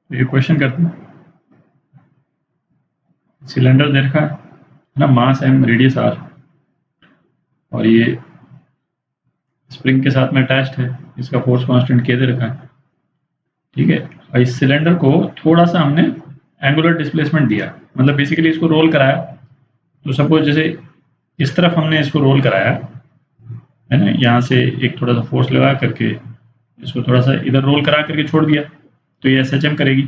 तो ये क्वेश्चन करते हैं, सिलेंडर दे रखा है ना, मास m रेडियस r, और ये स्प्रिंग के साथ में अटैच्ड है, इसका फोर्स कांस्टेंट k दे रखा है, ठीक है। और इस सिलेंडर को थोड़ा सा हमने एंगुलर डिस्प्लेसमेंट दिया, मतलब बेसिकली इसको रोल कराया। तो सपोज जैसे इस तरफ हमने इसको रोल कराया है ना, यहाँ से एक थोड़ा सा फोर्स लगा करके इसको थोड़ा सा इधर रोल करा करके छोड़ दिया, तो ये SHM करेगी।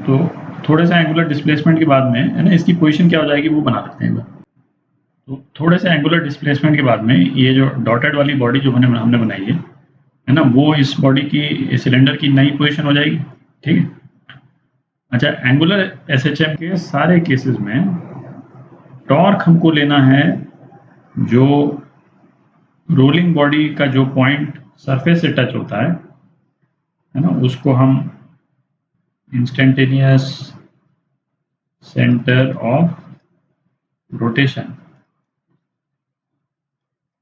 तो थोड़े सा एंगुलर डिस्प्लेसमेंट के बाद में है ना, इसकी पोजीशन क्या हो जाएगी वो बना लेते हैं। तो थोड़े से एंगुलर डिस्प्लेसमेंट के बाद में ये जो डॉटेड वाली बॉडी जो हमने बनाई है ना, वो इस बॉडी की, सिलेंडर की नई पोजीशन हो जाएगी, ठीक है। अच्छा, एंगुलर SHM के सारे केसेस में टॉर्क हमको लेना है जो रोलिंग बॉडी का जो पॉइंट सरफेस से टच होता है ना, उसको हम इंस्टेंटेनियस सेंटर ऑफ रोटेशन,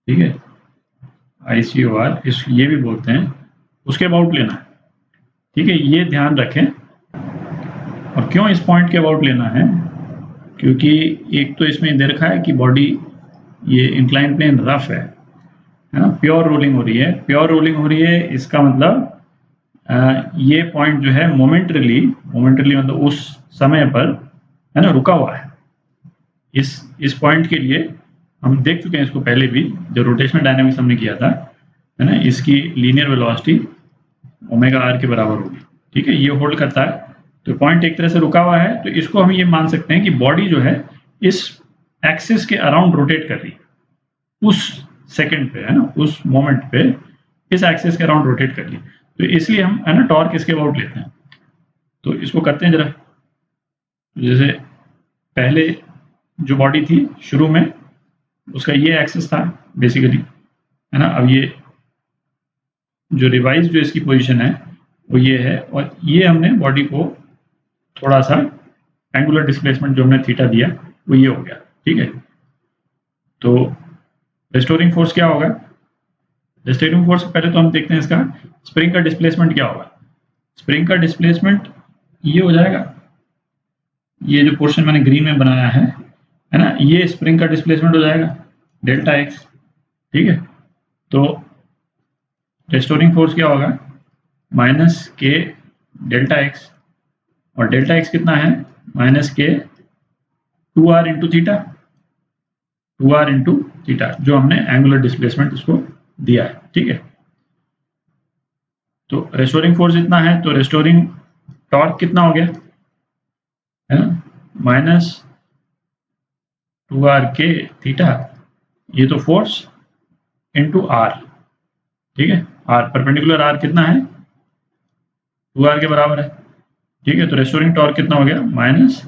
ठीक है, ICOR इस ये भी बोलते हैं, उसके अबाउट लेना है, ठीक है। ये ध्यान रखें। और क्यों इस पॉइंट के अबाउट लेना है, क्योंकि एक तो इसमें दे रखा है कि बॉडी ये इंक्लाइन प्लेन रफ है ना, प्योर रोलिंग हो रही है, प्योर रोलिंग हो रही है, इसका मतलब ये पॉइंट जो है मोमेंटरली मतलब उस समय पर है ना रुका हुआ है। इस पॉइंट के लिए हम देख चुके हैं इसको पहले भी, जो रोटेशनल डायनामिक्स हमने किया था, है ना, इसकी लीनियर वेलोसिटी ओमेगा आर के बराबर होगी, ठीक है। ये होल्ड करता है, तो पॉइंट एक तरह से रुका हुआ है, तो इसको हम ये मान सकते हैं कि बॉडी जो है इस एक्सिस के अराउंड रोटेट कर रही है, उस सेकंड पे है ना, उस मोमेंट पे इस एक्सिस के अराउंड रोटेट कर रही है। तो इसलिए हम है ना टॉर्क इसके अबाउट लेते हैं। तो इसको करते हैं जरा। जैसे पहले जो बॉडी थी शुरू में, उसका ये एक्सिस था बेसिकली, है ना। अब ये जो रिवाइज जो इसकी पोजीशन है वो ये है, और ये हमने बॉडी को थोड़ा सा एंगुलर डिस्प्लेसमेंट जो हमने थीटा दिया वो ये हो गया, ठीक है। तो रेस्टोरिंग फोर्स क्या होगा, रेस्टोरिंग फोर्स पहले तो हम देखते हैं इसका स्प्रिंग का डिस्प्लेसमेंट क्या होगा। स्प्रिंग का डिस्प्लेसमेंट ये हो जाएगा, ये जो पोर्शन मैंने ग्रीन में बनाया है ना, ये स्प्रिंग का डिस्प्लेसमेंट हो जाएगा डेल्टा एक्स, ठीक है। तो रेस्टोरिंग फोर्स क्या होगा, माइनस के डेल्टा एक्स, और डेल्टा एक्स कितना है, माइनस के 2r into theta, 2r into theta, जो हमने एंगुलर डिस्प्लेसमेंट इसको दिया है, ठीक है। तो रेस्टोरिंग फोर्स इतना है, तो रेस्टोरिंग टॉर्क कितना हो गया, है ना, माइनस 2r के थीटा, ये तो फोर्स इंटू r, ठीक है। r परपेंडिकुलर r कितना है, 2r के बराबर है, ठीक है। तो रेस्टोरिंग टॉर्क कितना हो गया, माइनस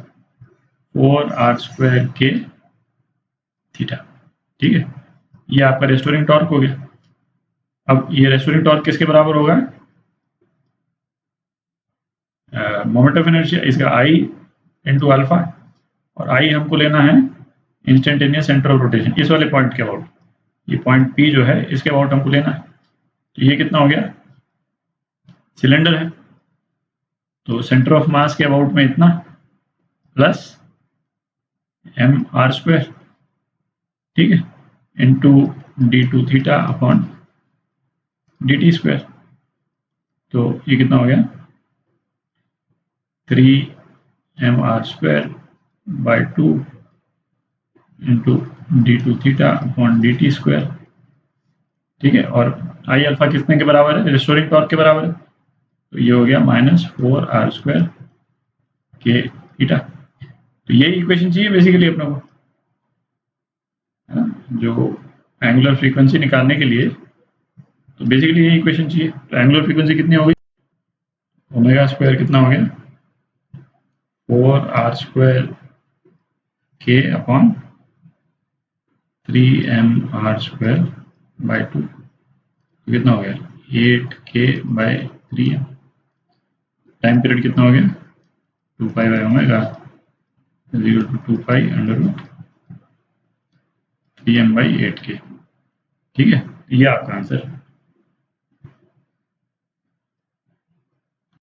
4r² के थीटा, ठीक है। ये आपका रेस्टोरिंग टॉर्क हो गया। अब ये रेस्टोरिंग टॉर्क किसके बराबर होगा, मोमेंट ऑफ इनर्शिया, इसका I इंटू अल्फा, और I हमको लेना है इंस्टेंटेनियस सेंटर ऑफ रोटेशन, इस वाले पॉइंट के अबाउट, ये पॉइंट P जो है इसके अबाउट हमको लेना है। तो ये कितना हो गया, सिलेंडर है तो सेंटर ऑफ मास के अबाउट में इतना प्लस mr², ठीक है, into d2 theta upon dt²। तो ये कितना हो गया, 3mr²/2 into d2 theta upon dt², ठीक है। और I अल्फा कितने के बराबर है, रेस्टोरिंग टॉर्क के बराबर है, तो ये हो गया माइनस 4r² के थीटा। तो ये इक्वेशन चाहिए बेसिकली अपने को, है ना, जो एंगुलर फ्रीक्वेंसी निकालने के लिए, तो बेसिकली ये इक्वेशन चाहिए। तो एंगुलर फ्रीक्वेंसी कितनी हो गई, ओमेगा स्क्वायर कितना हो गया, 4r² के अपॉन 3mr²/2, कितना हो गया 8k/3m। टाइम पीरियड कितना हो गया, 2π/ओमेगा = 2π√3m/8k, ठीक है। ये आपका आंसर है।